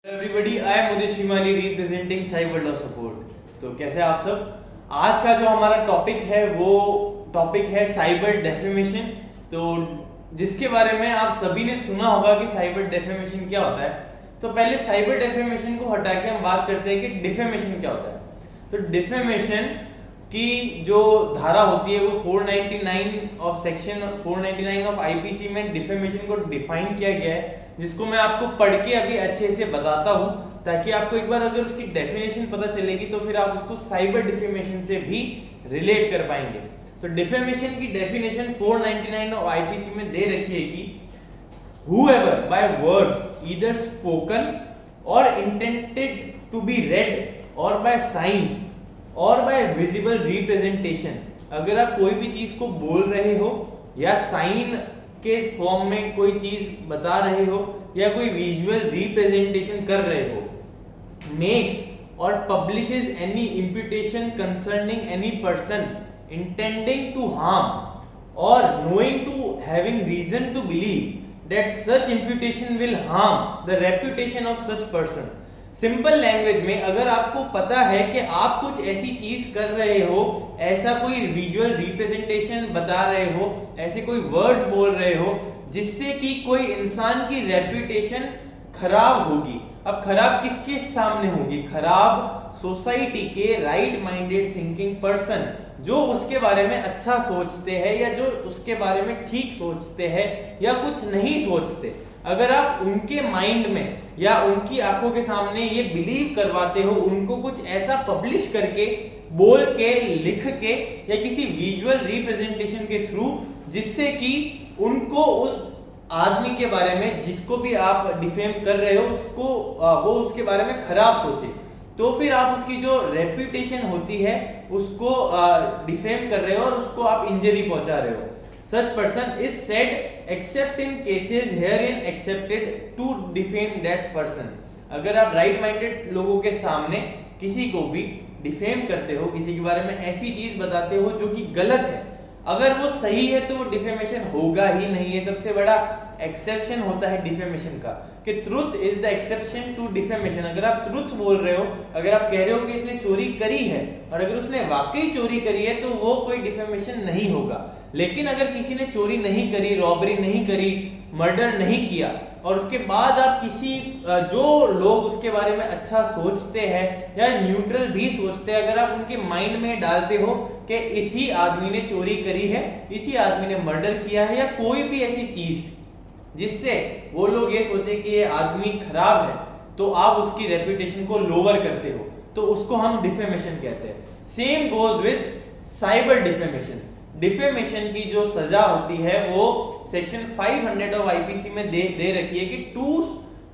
Everybody, I am Udit Shimali representing cyber law support. तो कैसे आप सब। आज का जो हमारा टॉपिक है वो टॉपिक है साइबर डेफेमेशन। तो जिसके बारे में आप सभी ने सुना होगा कि साइबर डेफेमेशन क्या होता है। तो पहले साइबर डेफेमेशन को हटा के हम बात करते हैं कि डिफेमेशन क्या होता है। तो डिफेमेशन की जो धारा होती है वो 499 ऑफ सेक्शन 499 ऑफ आईपीसी में डिफेमेशन को डिफाइन किया गया है, जिसको मैं आपको पढ़ के अभी अच्छे से बताता हूं ताकि आपको एक बार अगर उसकी डेफिनेशन पता चलेगी तो फिर आप उसको साइबर डिफेमेशन से भी रिलेट कर पाएंगे। तो डिफेमेशन की डेफिनेशन 499 ऑफ आईपीसी में दे रखी है कि whoever by words either spoken or intended to be read or by signs or by visible representation, अगर आप कोई भी चीज को बोल रहे हो या साइन के फॉर्म में कोई चीज बता रहे हो या कोई विजुअल रिप्रेजेंटेशन कर रहे हो, makes or publishes any imputation concerning any person intending to harm or knowing to having reason to believe that such imputation will harm the reputation of such person। Simple language में अगर आपको पता है कि आप कुछ ऐसी चीज कर रहे हो, ऐसा कोई विजुअल रिप्रेजेंटेशन बता रहे हो, ऐसे कोई वर्ड्स बोल रहे हो जिससे कि कोई इंसान की रेपुटेशन खराब होगी। अब खराब किसके सामने होगी? खराब सोसाइटी के राइट माइंडेड थिंकिंग पर्सन जो उसके बारे में अच्छा सोचते हैं या जो उसके बारे में ठीक सोचते हैं या कुछ नहीं सोचते। अगर आप उनके माइंड में या उनकी आंखों के सामने ये बिलीव करवाते हो, उनको कुछ ऐसा पब्लिश करके, बोल के, लिख के या किसी विजुअल रिप्रेजेंटेशन के थ्रू जिससे कि उनको उस आदमी के बारे में जिसको भी आप डिफेम कर रहे हो उसको वो उसके बारे में खराब सोचे, तो फिर आप उसकी जो रेप्यूटेशन होती है उसको डिफेम कर रहे हो और उसको आप इंजरी पहुंचा रहे हो। Such person is said except in cases herein accepted to defame that person। अगर आप राइट माइंडेड लोगों के सामने किसी को भी डिफेम करते हो, किसी के बारे में ऐसी चीज बताते हो जो कि गलत है, अगर वो सही है तो वो डिफेमेशन होगा ही नहीं है। सबसे बड़ा एक्सेप्शन होता है डिफेमेशन का कि truth is the exception to defamation. अगर आप ट्रुथ बोल रहे हो, अगर आप कह रहे हो कि इसने चोरी करी है और अगर उसने वाकई चोरी करी है तो वो कोई डिफेमेशन नहीं होगा। लेकिन अगर किसी ने चोरी नहीं करी, रॉबरी नहीं करी, मर्डर नहीं किया और उसके बाद आप किसी जो लोग उसके बारे में अच्छा सोचते हैं या न्यूट्रल भी सोचते हैं, अगर आप उनके माइंड में डालते हो कि इसी आदमी ने चोरी करी है, इसी आदमी ने मर्डर किया है या कोई भी ऐसी चीज जिससे वो लोग ये सोचे कि ये आदमी खराब है, तो आप उसकी रेपुटेशन को लोअर करते हो, तो उसको हम डिफेमेशन कहते हैं। Same goes with cyber defamation. Defamation की जो सजा होती है वो सेक्शन 500 ऑफ आईपीसी में दे रखी है कि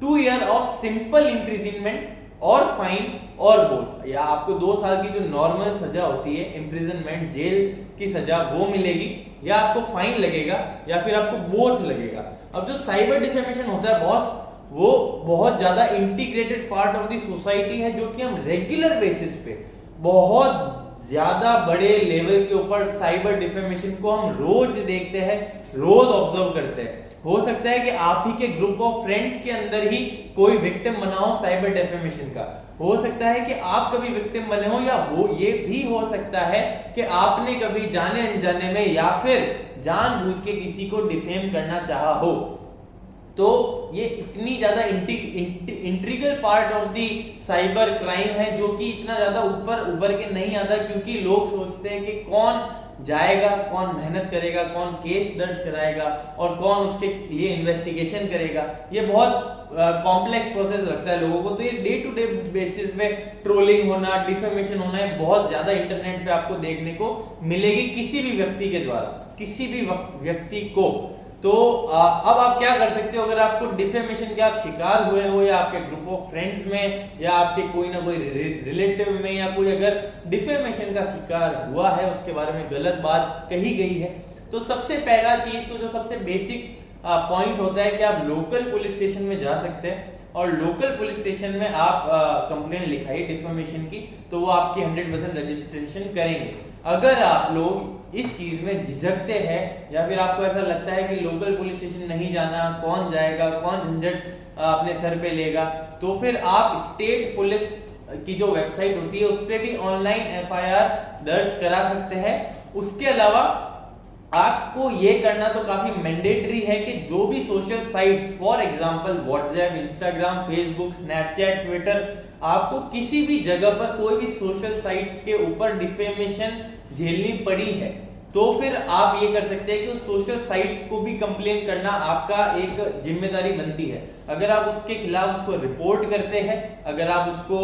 2 ईयर ऑफ सिंपल इंप्रिजनमेंट और फाइन और बोथ, या आपको 2 साल की जो नॉर्मल सजा होती है इंप्रिजनमेंट जेल की सजा वो मिलेगी, या आपको फाइन लगेगा या फिर आपको बोथ लगेगा। अब जो साइबर डिफेमेशन होता है बॉस, वो बहुत ज्यादा integrated part of the society है जो कि हम रेगुलर बेसिस पे बहुत ज्यादा बड़े लेवल के ऊपर साइबर डिफेमेशन को हम रोज देखते हैं, रोज ऑब्जर्व करते हैं। हो सकता है कि आप ही के ग्रुप ऑफ फ्रेंड्स के अंदर ही कोई विक्टिम बना हो साइबर डिफेमेशन का, हो सकता है कि आप कभी विक्टिम बने हो, या वो ये भी हो सकता है कि आपने कभी जाने अनजाने में या फिर जानबूझ के किसी को डिफेम करना चाहा हो। तो ये इतनी ज्यादा integral part of the cyber crime है जो कि इतना ज्यादा ऊपर उभर के नहीं आता, क्योंकि लोग सोचते हैं कि कौन जाएगा, कौन मेहनत करेगा, कौन केस दर्ज कराएगा और कौन उसके लिए इन्वेस्टिगेशन करेगा। ये बहुत कॉम्प्लेक्स प्रोसेस लगता है लोगों को। तो ये डे टू डे बेसिस पे ट्रोलिंग होना, डिफेमेशन होना है बहुत ज्यादा इंटरनेट पे आपको देखने को मिलेगी किसी भी व्यक्ति के द्वारा, किसी भी व्यक्ति को। तो अब आप क्या कर सकते हो, अगर आपको डिफेमेशन के आप शिकार हुए हो या आपके ग्रुप ऑफ फ्रेंड्स में या आपके कोई ना कोई रिलेटिव में या कोई अगर डिफेमेशन का शिकार हुआ है, उसके बारे में गलत बात कही गई है, तो सबसे पहला चीज तो जो सबसे बेसिक पॉइंट होता है कि आप लोकल पुलिस स्टेशन में जा सकते हैं और लोकल पुलिस स्टेशन में आप कंप्लेंट लिखाइए डिफेमेशन की, तो वो आपकी 100% रजिस्ट्रेशन करेंगे। अगर आप लोग इस चीज में झिझकते हैं या फिर आपको ऐसा लगता है कि लोकल पुलिस स्टेशन नहीं जाना, कौन जाएगा, कौन झंझट अपने सर पे लेगा, तो फिर आप स्टेट पुलिस की जो वेबसाइट होती है उस पर भी ऑनलाइन एफआईआर दर्ज करा सकते हैं। उसके अलावा आपको ये करना तो काफी मैंडेटरी है कि जो भी social sites, for example WhatsApp, Instagram, Facebook, Snapchat, Twitter, आपको किसी भी जगह पर कोई भी सोशल साइट के ऊपर डिफेमेशन झेलनी पड़ी है तो फिर आप ये कर सकते हैं कि उस सोशल साइट को भी कंप्लेन करना आपका एक जिम्मेदारी बनती है। अगर आप उसके खिलाफ उसको रिपोर्ट करते हैं, अगर आप उसको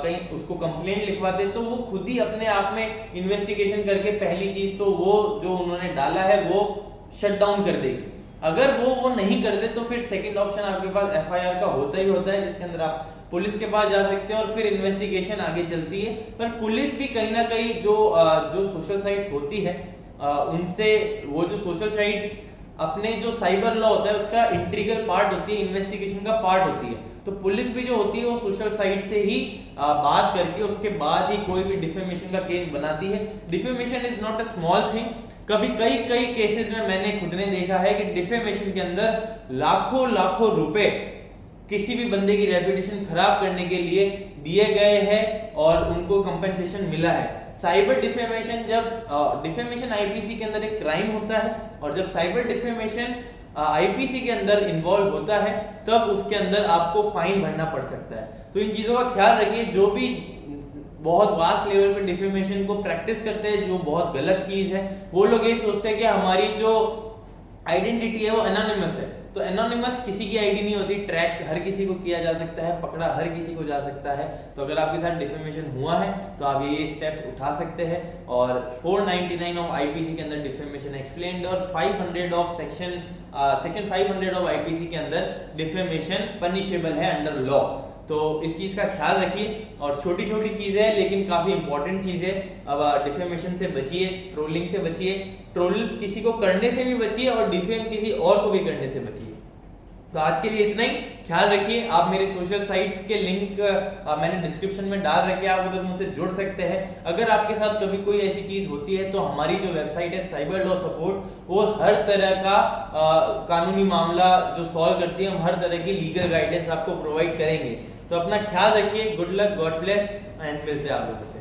कहीं उसको कंप्लेंट लिखवाते हैं, तो वो खुद ही अपने आप में इन्वेस्टिगेशन करके पहली चीज तो वो जो उन्होंने डाला है वो शट डाउन कर देगी। अगर वो नहीं कर दे तो फिर सेकंड ऑप्शन आपके पास एफआईआर का होता ही होता है, जिसके अंदर आप पुलिस के पास जा सकते हैं और फिर इन्वेस्टिगेशन आगे चलती है। पर पुलिस भी कहीं ना कहीं जो सोशल साइट्स होती है उनसे, वो जो सोशल साइट्स अपने जो साइबर लॉ होता है उसका इंटीग्रल पार्ट होती है, इन्वेस्टिगेशन का पार्ट होती है, तो पुलिस भी जो होती है वो सोशल साइट से ही बात करके उसके बाद ही कोई भी डिफेमेशन का केस बनाती है। Defamation is not a small thing. कभी कई केसेस में मैंने खुद ने देखा है कि डिफेमेशन के अंदर लाखों रुपए किसी भी बंदे की रेपुटेशन खराब करने के लिए दिए गए हैं और उनको कंपेंसेशन मिला है। साइबर डिफेमेशन, जब डिफेमेशन आईपीसी के अंदर एक क्राइम होता है और जब साइबर डिफेमेशन आईपीसी के अंदर इन्वॉल्व होता है तब उसके अंदर आपको फाइन भरना पड़ सकता है। तो इन चीजों का ख्याल रखिए। जो भी बहुत वास्ट लेवल पे डिफेमेशन को प्रैक्टिस करते हैं, जो बहुत गलत चीज है, वो लोग ये सोचते हैं कि हमारी जो आइडेंटिटी है वो एनोनिमस है। तो एनोनिमस किसी की आईडी नहीं होती, ट्रैक हर किसी को किया जा सकता है, पकड़ा हर किसी को जा सकता है। तो अगर आपके साथ डिफेमेशन हुआ है तो आप ये स्टेप्स उठा सकते हैं। और 499 ऑफ आईपीसी के अंदर डिफेमेशन एक्सप्लेन्ड और 500 ऑफ सेक्शन 500 ऑफ आईपीसी के अंदर डिफेमेशन पनिशेबल है अंडर लॉ। तो इस चीज का ख्याल रखिए। और छोटी छोटी चीजें हैं लेकिन काफी इंपॉर्टेंट चीजें। अब डिफेमेशन से बचिए, ट्रोलिंग से बचिए, ट्रोल किसी को करने से भी बचिए और डिफेम किसी और को भी करने से बचिए। तो आज के लिए इतना ही। ख्याल रखिए। आप मेरे सोशल साइट्स के लिंक मैंने डिस्क्रिप्शन में डाल रखे, आप उधर मुझसे जुड़ सकते हैं। अगर आपके साथ कभी कोई ऐसी चीज होती है तो हमारी जो वेबसाइट है साइबर लॉ सपोर्ट, वो हर तरह का कानूनी मामला जो सॉल्व करती है, हम हर तरह की लीगल गाइडेंस आपको प्रोवाइड करेंगे। तो अपना ख्याल रखिए। Good luck, God bless and मिलते हैं आप लोगों से।